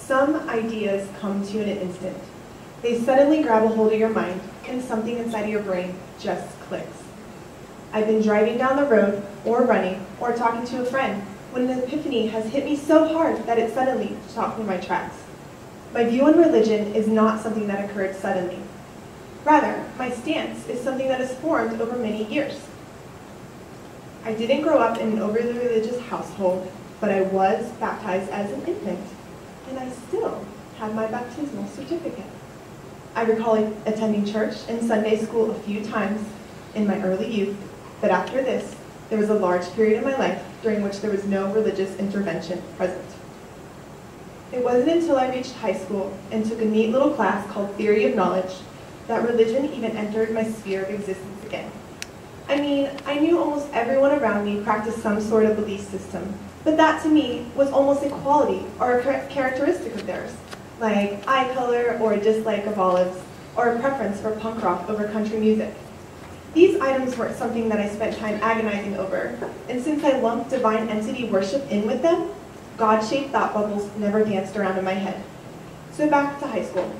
Some ideas come to you in an instant. They suddenly grab a hold of your mind, and something inside of your brain just clicks. I've been driving down the road, or running, or talking to a friend, when an epiphany has hit me so hard that it suddenly stopped me in my tracks. My view on religion is not something that occurred suddenly. Rather, my stance is something that has formed over many years. I didn't grow up in an overly religious household, but I was baptized as an infant, and I still have my baptismal certificate. I recall attending church and Sunday school a few times in my early youth, but after this, there was a large period in my life during which there was no religious intervention present. It wasn't until I reached high school and took a neat little class called Theory of Knowledge that religion even entered my sphere of existence again. I mean, I knew almost everyone around me practiced some sort of belief system, but that to me was almost a quality or a characteristic of theirs, like eye color or a dislike of olives, or a preference for punk rock over country music. These items weren't something that I spent time agonizing over, and since I lumped divine entity worship in with them, God-shaped thought bubbles never danced around in my head. So back to high school.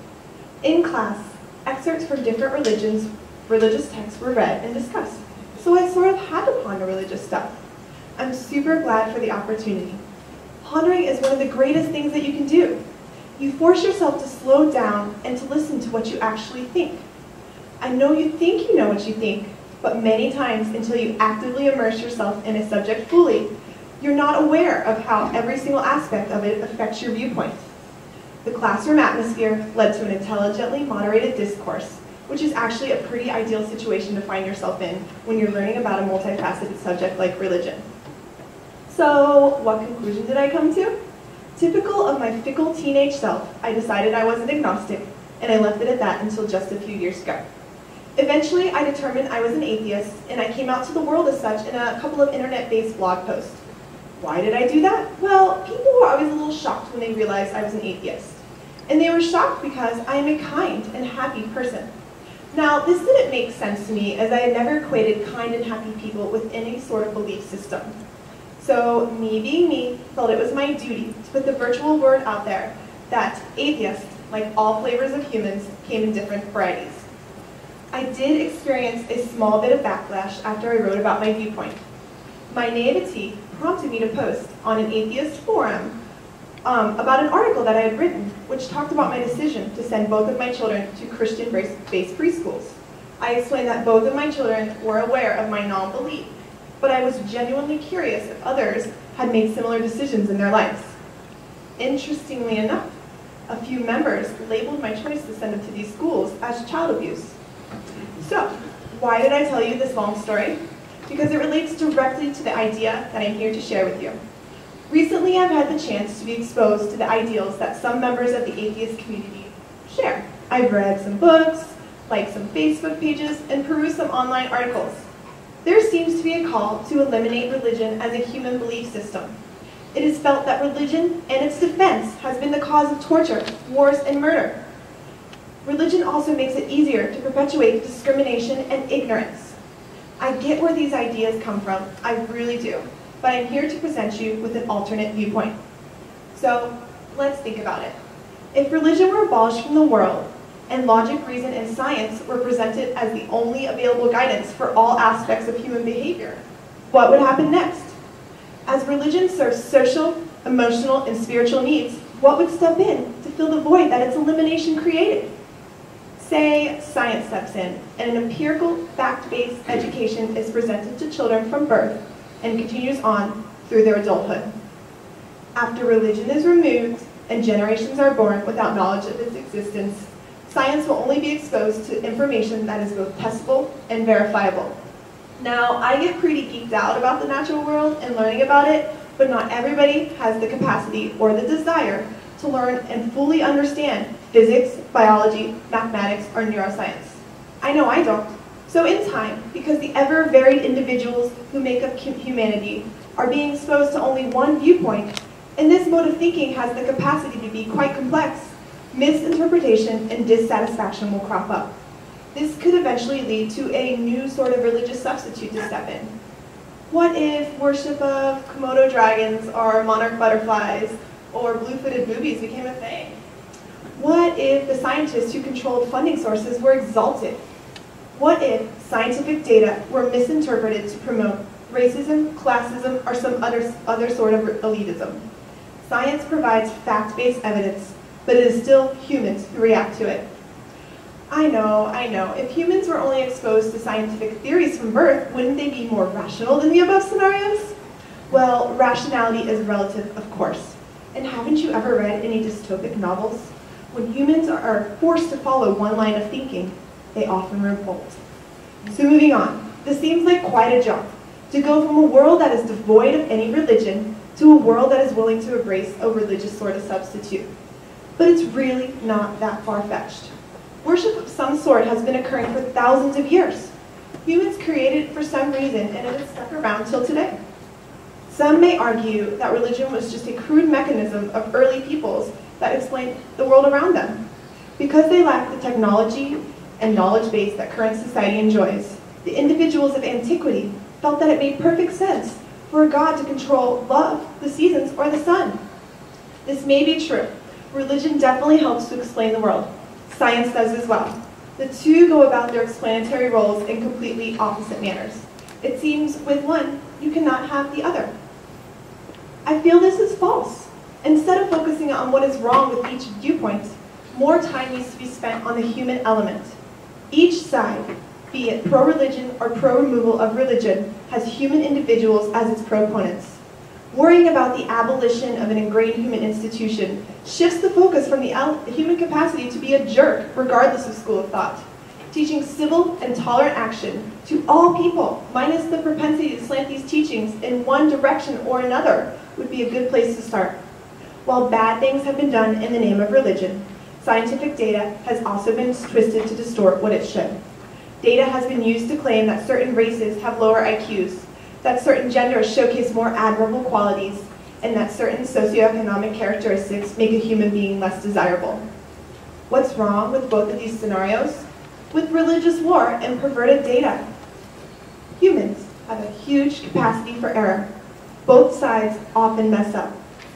In class, excerpts from different religious texts were read and discussed, so I sort of had to ponder religious stuff. I'm super glad for the opportunity. Pondering is one of the greatest things that you can do. You force yourself to slow down and to listen to what you actually think. I know you think you know what you think, but many times until you actively immerse yourself in a subject fully, you're not aware of how every single aspect of it affects your viewpoint. The classroom atmosphere led to an intelligently moderated discourse, which is actually a pretty ideal situation to find yourself in when you're learning about a multifaceted subject like religion. So, what conclusion did I come to? Typical of my fickle teenage self, I decided I was an agnostic, and I left it at that until just a few years ago. Eventually, I determined I was an atheist, and I came out to the world as such in a couple of internet-based blog posts. Why did I do that? Well, people were always a little shocked when they realized I was an atheist. And they were shocked because I am a kind and happy person. Now, this didn't make sense to me as I had never equated kind and happy people with any sort of belief system. So, me being me, felt it was my duty to put the virtual word out there that atheist, like all flavors of humans, came in different varieties. I did experience a small bit of backlash after I wrote about my viewpoint. My naivety prompted me to post on an atheist forum about an article that I had written, which talked about my decision to send both of my children to Christian-based preschools. I explained that both of my children were aware of my non-belief, but I was genuinely curious if others had made similar decisions in their lives. Interestingly enough, a few members labeled my choice to send them to these schools as child abuse. So, why did I tell you this long story? Because it relates directly to the idea that I'm here to share with you. Recently, I've had the chance to be exposed to the ideals that some members of the atheist community share. I've read some books, liked some Facebook pages, and perused some online articles. There seems to be a call to eliminate religion as a human belief system. It is felt that religion and its defense has been the cause of torture, wars, and murder. Religion also makes it easier to perpetuate discrimination and ignorance. I get where these ideas come from, I really do, but I'm here to present you with an alternate viewpoint. So, let's think about it. If religion were abolished from the world, and logic, reason, and science were presented as the only available guidance for all aspects of human behavior, what would happen next? As religion serves social, emotional, and spiritual needs, what would step in to fill the void that its elimination created? Say science steps in, and an empirical, fact-based education is presented to children from birth and continues on through their adulthood. After religion is removed and generations are born without knowledge of its existence, science will only be exposed to information that is both testable and verifiable. Now, I get pretty geeked out about the natural world and learning about it, but not everybody has the capacity or the desire to learn and fully understand physics, biology, mathematics, or neuroscience. I know I don't. So in time, because the ever-varied individuals who make up humanity are being exposed to only one viewpoint, and this mode of thinking has the capacity to be quite complex, misinterpretation and dissatisfaction will crop up. This could eventually lead to a new sort of religious substitute to step in. What if worship of Komodo dragons or monarch butterflies or blue-footed boobies became a thing? What if the scientists who controlled funding sources were exalted? What if scientific data were misinterpreted to promote racism, classism, or some other sort of elitism? Science provides fact-based evidence, but it is still humans who react to it. I know. If humans were only exposed to scientific theories from birth, wouldn't they be more rational than the above scenarios? Well, rationality is relative, of course. And haven't you ever read any dystopic novels? When humans are forced to follow one line of thinking, they often revolt. So moving on, this seems like quite a jump, to go from a world that is devoid of any religion to a world that is willing to embrace a religious sort of substitute. But it's really not that far-fetched. Worship of some sort has been occurring for thousands of years. Humans created it for some reason, and it has stuck around till today. Some may argue that religion was just a crude mechanism of early peoples that explained the world around them. Because they lacked the technology and knowledge base that current society enjoys, the individuals of antiquity felt that it made perfect sense for a god to control love, the seasons, or the sun. This may be true. Religion definitely helps to explain the world. Science does as well. The two go about their explanatory roles in completely opposite manners. It seems with one, you cannot have the other. I feel this is false. Instead of focusing on what is wrong with each viewpoint, more time needs to be spent on the human element. Each side, be it pro-religion or pro-removal of religion, has human individuals as its proponents. Worrying about the abolition of an ingrained human institution shifts the focus from the human capacity to be a jerk, regardless of school of thought. Teaching civil and tolerant action to all people, minus the propensity to slant these teachings in one direction or another, would be a good place to start. While bad things have been done in the name of religion, scientific data has also been twisted to distort what it should. Data has been used to claim that certain races have lower IQs, that certain genders showcase more admirable qualities, and that certain socioeconomic characteristics make a human being less desirable. What's wrong with both of these scenarios? With religious war and perverted data, humans have a huge capacity for error. Both sides often mess up.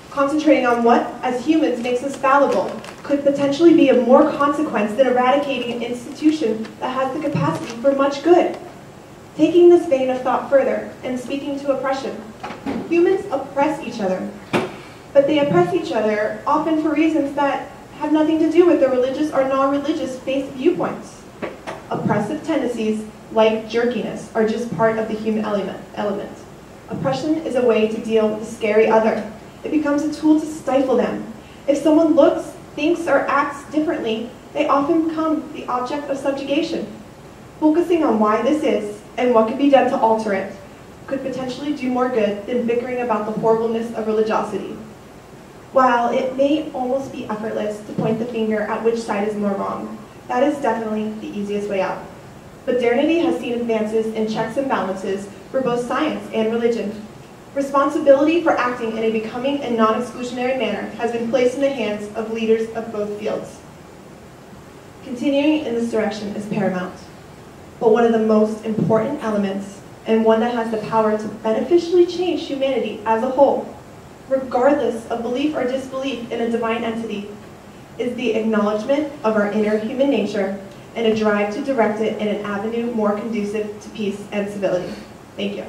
Concentrating on what, as humans, makes us fallible could potentially be of more consequence than eradicating an institution that has the capacity for much good. Taking this vein of thought further and speaking to oppression, humans oppress each other. But they oppress each other often for reasons that have nothing to do with their religious or non-religious based viewpoints. Oppressive tendencies, like jerkiness, are just part of the human element. Oppression is a way to deal with the scary other. It becomes a tool to stifle them. If someone looks, thinks, or acts differently, they often become the object of subjugation. Focusing on why this is and what can be done to alter it could potentially do more good than bickering about the horribleness of religiosity. While it may almost be effortless to point the finger at which side is more wrong, that is definitely the easiest way out. Modernity has seen advances in checks and balances for both science and religion. Responsibility for acting in a becoming and non-exclusionary manner has been placed in the hands of leaders of both fields. Continuing in this direction is paramount. But one of the most important elements, and one that has the power to beneficially change humanity as a whole, regardless of belief or disbelief in a divine entity, is the acknowledgement of our inner human nature and a drive to direct it in an avenue more conducive to peace and civility. Thank you.